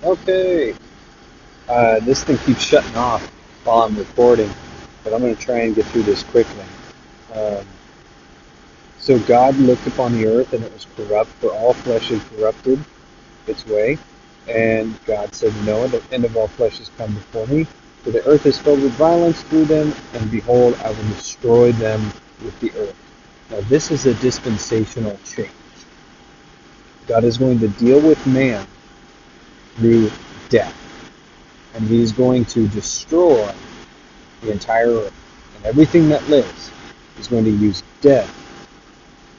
Okay. This thing keeps shutting off while I'm recording, but I'm going to try and get through this quickly. Um, so God looked upon the earth, and it was corrupt, for all flesh had corrupted its way. And God said, Noah, the end of all flesh has come before me, for the earth is filled with violence through them, and behold, I will destroy them with the earth. Now this is a dispensational change. God is going to deal with man through death, and he's going to destroy the entire earth. And everything that lives is going to use death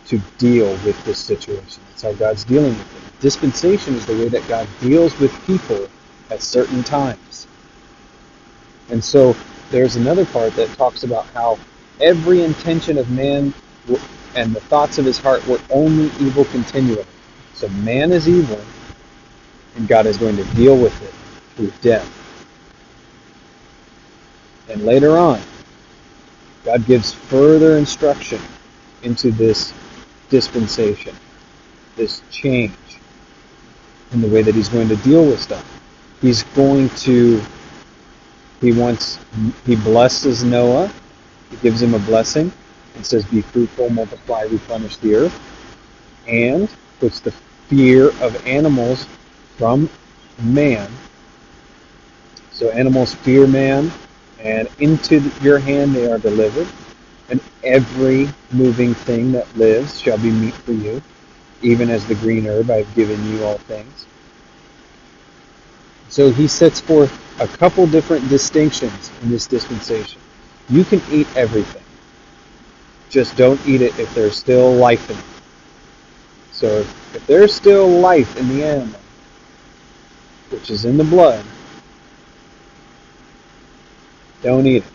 to deal with this situation. That's how God's dealing with it. Dispensation is the way that God deals with people at certain times. And so there's another part that talks about how every intention of man and the thoughts of his heart were only evil continually. So man is evil, and God is going to deal with it through death. And later on, God gives further instruction into this dispensation, this change in the way that he's going to deal with stuff. He blesses Noah. He gives him a blessing and says, be fruitful, multiply, replenish the earth, and puts the fear of animals from man. So animals fear man, and into your hand they are delivered. And every moving thing that lives shall be meat for you, even as the green herb I have given you all things. So he sets forth a couple different distinctions in this dispensation. You can eat everything. Just don't eat it if there's still life in it. So if there's still life in the animal, which is in the blood, don't eat it.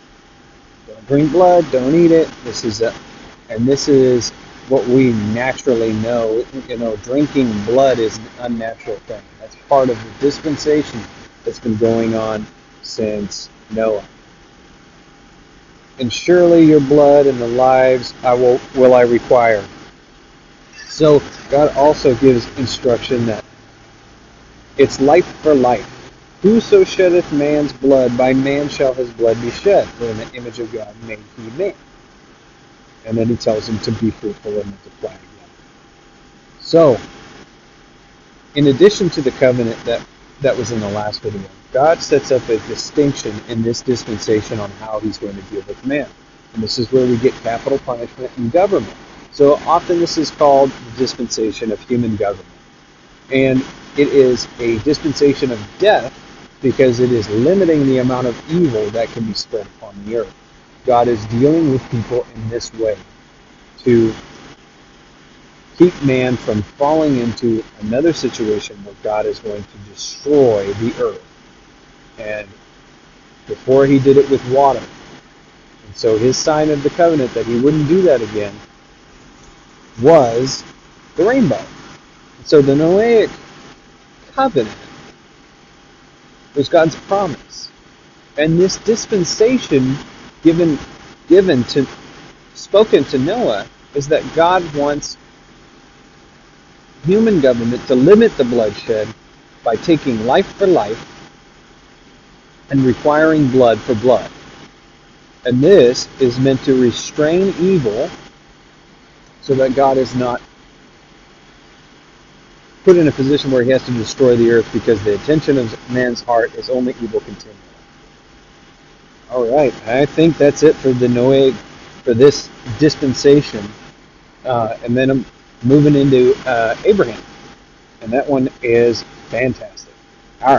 Don't drink blood, don't eat it. This is what we naturally know. Drinking blood is an unnatural thing. That's part of the dispensation that's been going on since Noah. And surely your blood and the lives will I require. So God also gives instruction that it's life for life. Whoso sheddeth man's blood, by man shall his blood be shed. For in the image of God made he man. And then he tells him to be fruitful and multiply again. So, in addition to the covenant that was in the last video, God sets up a distinction in this dispensation on how he's going to deal with man. And this is where we get capital punishment in government. So often this is called the dispensation of human government. And it is a dispensation of death because it is limiting the amount of evil that can be spread upon the earth. God is dealing with people in this way to keep man from falling into another situation where God is going to destroy the earth. And before he did it with water. And so his sign of the covenant that he wouldn't do that again was the rainbow. And so the Noahic covenant was God's promise. And this dispensation spoken to Noah is that God wants human government to limit the bloodshed by taking life for life and requiring blood for blood. And this is meant to restrain evil so that God is not put in a position where he has to destroy the earth because the intention of man's heart is only evil continually. All right, I think that's it for for this dispensation. And then I'm moving into Abraham. And that one is fantastic. All right.